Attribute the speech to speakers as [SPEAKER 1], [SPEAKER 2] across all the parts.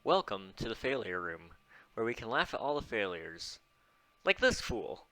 [SPEAKER 1] Welcome to the failure room, where we can laugh at all the failures. Like this fool.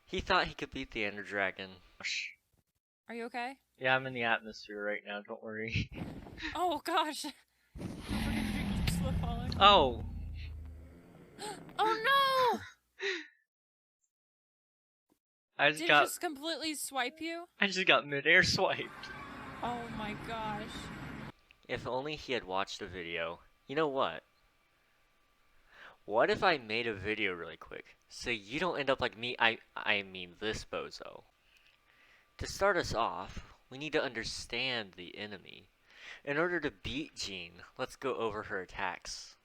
[SPEAKER 1] He thought he could beat the Ender Dragon.
[SPEAKER 2] Gosh.
[SPEAKER 3] Are you okay?
[SPEAKER 2] Yeah, I'm in the atmosphere right now, don't worry.
[SPEAKER 3] Oh gosh! Don't forget to drink your slow falling.
[SPEAKER 2] Oh!
[SPEAKER 3] Oh no!
[SPEAKER 2] I
[SPEAKER 3] Did it just completely swipe you?
[SPEAKER 2] just got mid-air swiped.
[SPEAKER 3] Oh my gosh.
[SPEAKER 1] If only he had watched a video. You know what? What if I made a video really quick, so you don't end up like me, I mean this bozo. To start us off, we need to understand the enemy. In order to beat Jean, let's go over her attacks.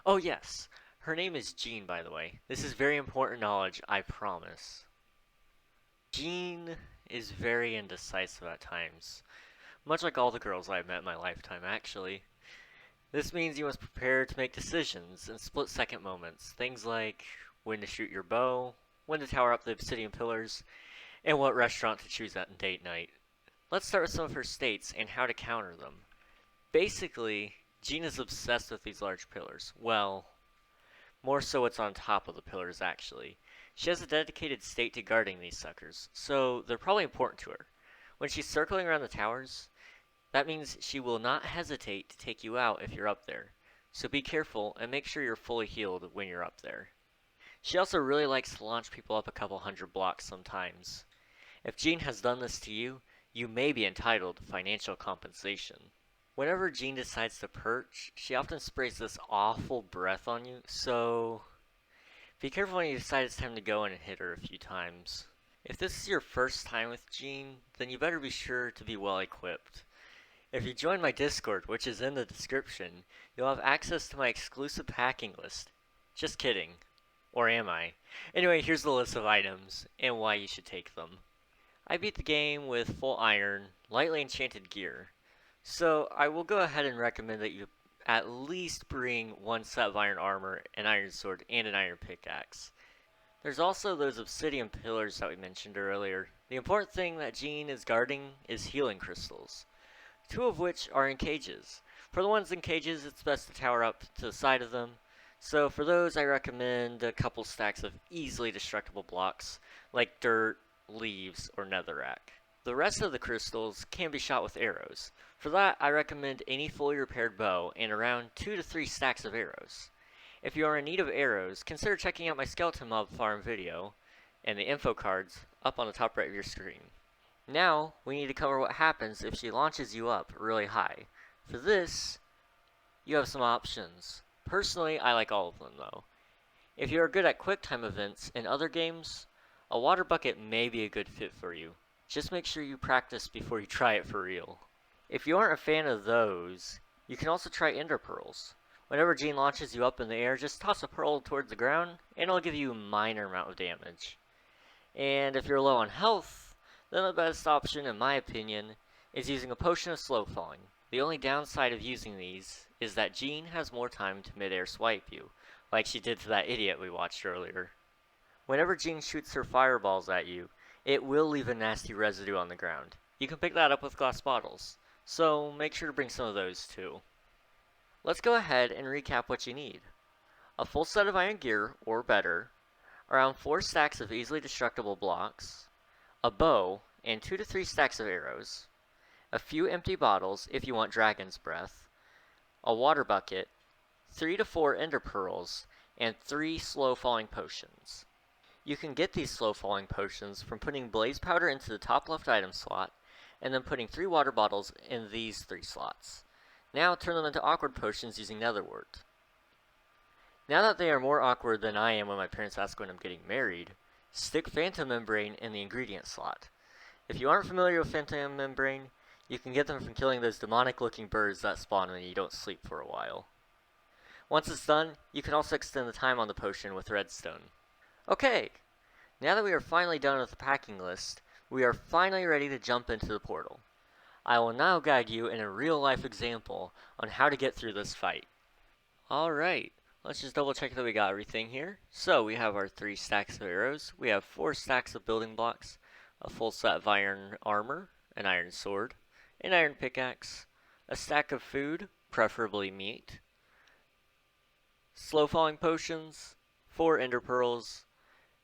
[SPEAKER 1] Oh yes, her name is Jean, by the way. This is very important knowledge, I promise. Jean is very indecisive at times, much like all the girls I've met in my lifetime, actually. This means you must prepare to make decisions in split-second moments, things like when to shoot your bow, when to tower up the obsidian pillars, and what restaurant to choose at date night. Let's start with some of her states and how to counter them. Basically, Jean is obsessed with these large pillars. Well, more so what's on top of the pillars, actually. She has a dedicated state to guarding these suckers, so they're probably important to her. When she's circling around the towers, that means she will not hesitate to take you out if you're up there. So be careful and make sure you're fully healed when you're up there. She also really likes to launch people up a couple hundred blocks sometimes. If Jean has done this to you, you may be entitled to financial compensation. Whenever Jean decides to perch, she often sprays this awful breath on you, so be careful when you decide it's time to go in and hit her a few times. If this is your first time with Jean, then you better be sure to be well equipped. If you join my Discord, which is in the description, you'll have access to my exclusive packing list. Just kidding. Or am I? Anyway, here's the list of items, and why you should take them. I beat the game with full iron, lightly enchanted gear. So I will go ahead and recommend that you at least bring one set of iron armor, an iron sword, and an iron pickaxe. There's also those obsidian pillars that we mentioned earlier. The important thing that Jean is guarding is healing crystals, two of which are in cages. For the ones in cages, it's best to tower up to the side of them. So for those, I recommend a couple stacks of easily destructible blocks, like dirt, leaves, or netherrack. The rest of the crystals can be shot with arrows. For that, I recommend any fully repaired bow and around 2 to 3 stacks of arrows. If you are in need of arrows, consider checking out my skeleton mob farm video and the info cards up on the top right of your screen. Now, we need to cover what happens if she launches you up really high. For this, you have some options. Personally, I like all of them though. If you are good at quick time events in other games, a water bucket may be a good fit for you. Just make sure you practice before you try it for real. If you aren't a fan of those, you can also try ender pearls. Whenever Jean launches you up in the air, just toss a pearl towards the ground, and it'll give you a minor amount of damage. And if you're low on health, then the best option, in my opinion, is using a potion of slow falling. The only downside of using these is that Jean has more time to mid-air swipe you, like she did to that idiot we watched earlier. Whenever Jean shoots her fireballs at you, it will leave a nasty residue on the ground. You can pick that up with glass bottles, so make sure to bring some of those too. Let's go ahead and recap what you need. A full set of iron gear, or better, around 4 stacks of easily destructible blocks, a bow, and 2 to 3 stacks of arrows, a few empty bottles if you want dragon's breath, a water bucket, 3 to 4 ender pearls, and 3 slow falling potions. You can get these slow falling potions from putting blaze powder into the top left item slot, and then putting 3 water bottles in these 3 slots. Now turn them into awkward potions using netherwort. Now that they are more awkward than I am when my parents ask when I'm getting married, stick phantom membrane in the ingredient slot. If you aren't familiar with phantom membrane, you can get them from killing those demonic looking birds that spawn when you don't sleep for a while. Once it's done, you can also extend the time on the potion with redstone. Okay, now that we are finally done with the packing list, we are finally ready to jump into the portal. I will now guide you in a real-life example on how to get through this fight. Alright, let's just double check that we got everything here. So we have our 3 stacks of arrows, we have 4 stacks of building blocks, a full set of iron armor, an iron sword, an iron pickaxe, a stack of food, preferably meat, slow falling potions, 4 ender pearls,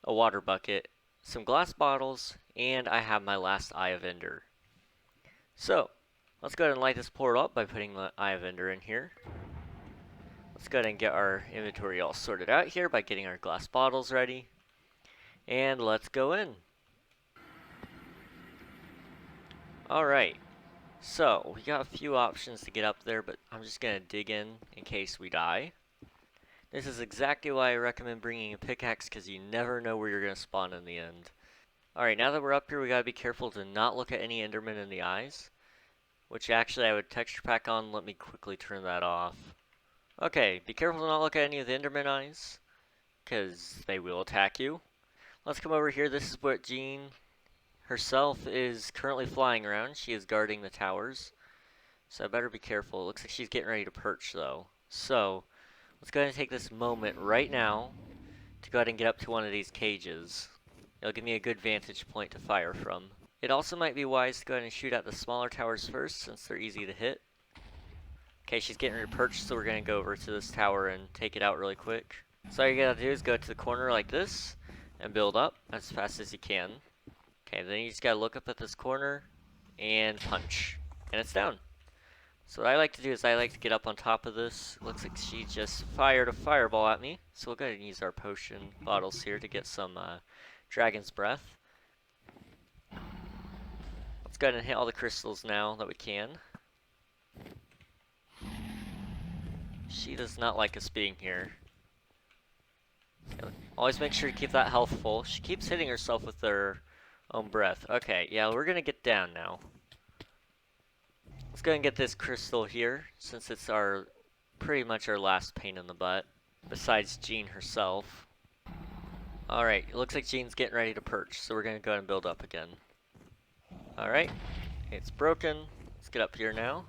[SPEAKER 1] a water bucket, some glass bottles, and I have my last Eye of Ender. So, let's go ahead and light this portal up by putting the Eye of Ender in here. Let's go ahead and get our inventory all sorted out here by getting our glass bottles ready. And let's go in. Alright, so we got a few options to get up there, but I'm just going to dig in case we die. This is exactly why I recommend bringing a pickaxe, because you never know where you're going to spawn in the end. Alright, now that we're up here, we got to be careful to not look at any endermen in the eyes. Which actually I would texture pack on. Let me quickly turn that off. Okay, be careful to not look at any of the enderman eyes, because they will attack you. Let's come over here. This is what Jean herself is currently flying around. She is guarding the towers. So I better be careful. It looks like she's getting ready to perch though. So let's go ahead and take this moment right now to go ahead and get up to one of these cages. It'll give me a good vantage point to fire from. It also might be wise to go ahead and shoot at the smaller towers first, since they're easy to hit. Okay, she's getting ready to perch, so we're going to go over to this tower and take it out really quick. So all you gotta do is go to the corner like this, and build up as fast as you can. Okay, then you just gotta look up at this corner, and punch. And it's down. So what I like to do is I like to get up on top of this. Looks like she just fired a fireball at me. So we'll go ahead and use our potion bottles here to get some dragon's breath. Let's go ahead and hit all the crystals now that we can. She does not like us being here. Always make sure to keep that health full. She keeps hitting herself with her own breath. Okay, yeah, we're gonna get down now. Let's go ahead and get this crystal here, since it's pretty much our last pain in the butt, besides Jean herself. Alright, it looks like Jean's getting ready to perch, so we're gonna go ahead and build up again. Alright, it's broken. Let's get up here now.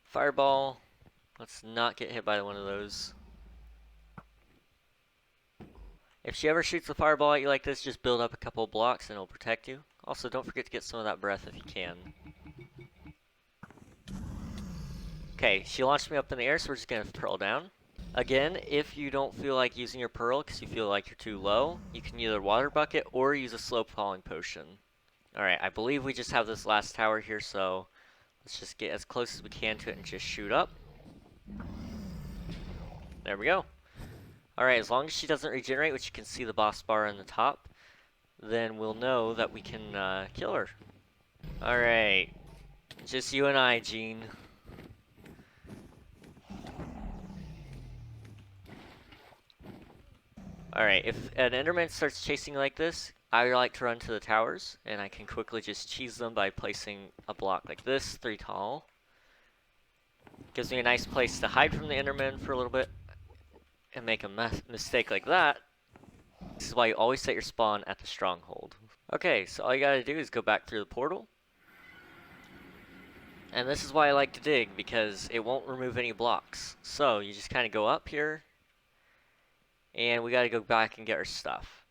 [SPEAKER 1] Fireball. Let's not get hit by one of those. If she ever shoots a fireball at you like this, just build up a couple of blocks and it'll protect you. Also, don't forget to get some of that breath if you can. Okay, she launched me up in the air, so we're just going to pearl down. Again, if you don't feel like using your pearl because you feel like you're too low, you can either water bucket or use a slow falling potion. Alright, I believe we just have this last tower here, so let's just get as close as we can to it and just shoot up. There we go. Alright, as long as she doesn't regenerate, which you can see the boss bar on the top, then we'll know that we can kill her. Alright, just you and I, Jean. Alright, if an enderman starts chasing like this, I like to run to the towers, and I can quickly just cheese them by placing a block like this, 3 tall. Gives me a nice place to hide from the enderman for a little bit, and make a mistake like that. This is why you always set your spawn at the stronghold. Okay, so all you gotta do is go back through the portal. And this is why I like to dig, because it won't remove any blocks. So you just kind of go up here, and we gotta go back and get our stuff.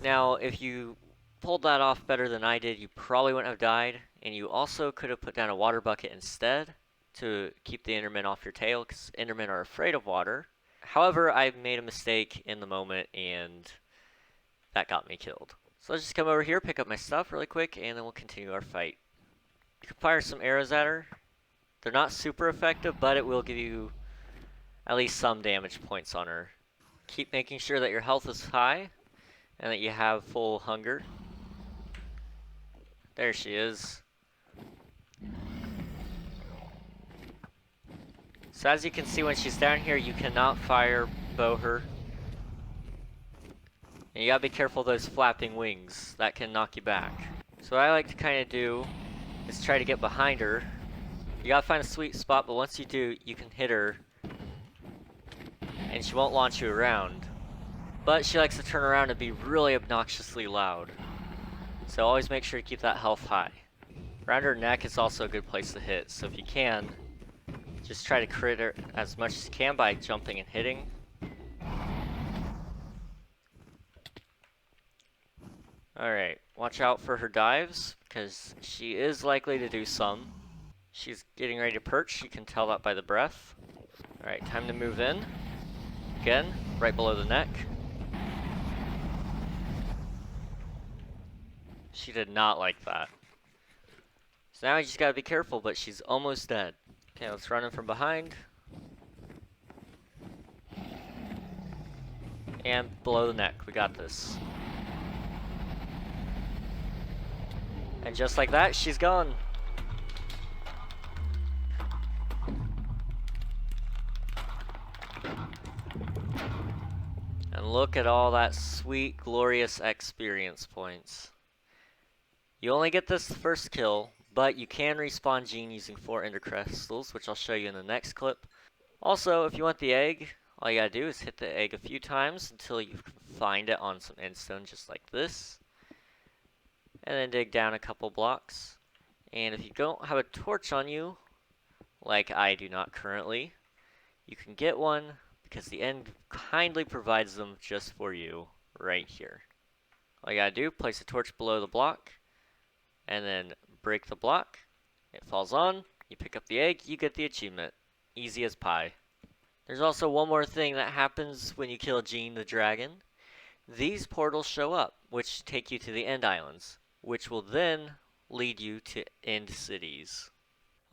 [SPEAKER 1] Now, if you pulled that off better than I did, you probably wouldn't have died, and you also could have put down a water bucket instead to keep the endermen off your tail, because endermen are afraid of water. However, I made a mistake in the moment, and that got me killed. So let's just come over here, pick up my stuff really quick, and then we'll continue our fight. You can fire some arrows at her. They're not super effective, but it will give you at least some damage points on her. Keep making sure that your health is high, and that you have full hunger. There she is. So as you can see, when she's down here, you cannot fire bow her. And you gotta be careful of those flapping wings. That can knock you back. So what I like to kind of do is try to get behind her. You gotta find a sweet spot, but once you do, you can hit her. And she won't launch you around. But she likes to turn around and be really obnoxiously loud. So always make sure to keep that health high. Around her neck is also a good place to hit. So if you can, just try to crit her as much as you can by jumping and hitting. Alright, watch out for her dives, because she is likely to do some. She's getting ready to perch, you can tell that by the breath. Alright, time to move in. Again, right below the neck. She did not like that. So now you just gotta be careful, but she's almost dead. Okay, let's run in from behind. And below the neck, we got this. And just like that, she's gone. And look at all that sweet, glorious experience points. You only get this first kill, but you can respawn Jean using 4 ender crystals, which I'll show you in the next clip. Also, if you want the egg, all you gotta do is hit the egg a few times until you find it on some endstone just like this. And then dig down a couple blocks. And if you don't have a torch on you, like I do not currently, you can get one because the end kindly provides them just for you right here. All you gotta do, place a torch below the block, and then break the block. It falls on, you pick up the egg, you get the achievement. Easy as pie. There's also one more thing that happens when you kill Jean the dragon. These portals show up, which take you to the end islands, which will then lead you to end cities.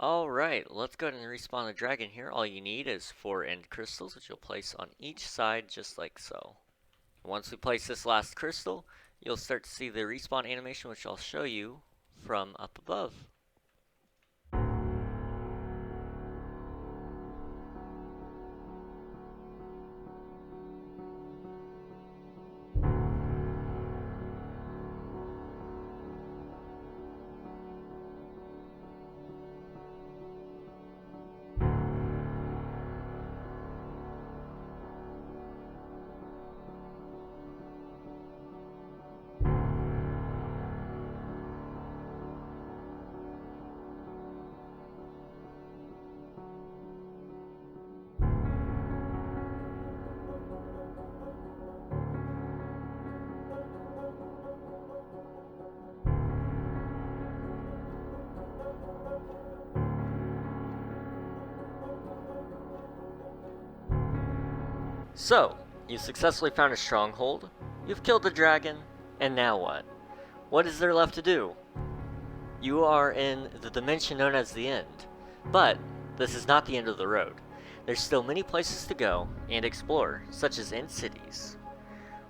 [SPEAKER 1] Alright, let's go ahead and respawn the dragon here. All you need is 4 end crystals, which you'll place on each side just like so. Once we place this last crystal, you'll start to see the respawn animation, which I'll show you from up above. So, you successfully found a stronghold, you've killed the dragon, and now what? What is there left to do? You are in the dimension known as the end, but this is not the end of the road. There's still many places to go and explore, such as end cities,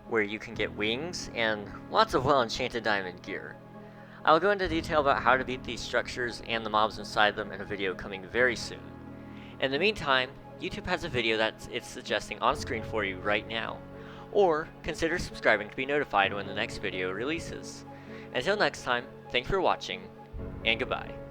[SPEAKER 1] where you can get wings and lots of well-enchanted diamond gear. I will go into detail about how to beat these structures and the mobs inside them in a video coming very soon. In the meantime, YouTube has a video that it's suggesting on screen for you right now, or consider subscribing to be notified when the next video releases. Until next time, thanks for watching, and goodbye.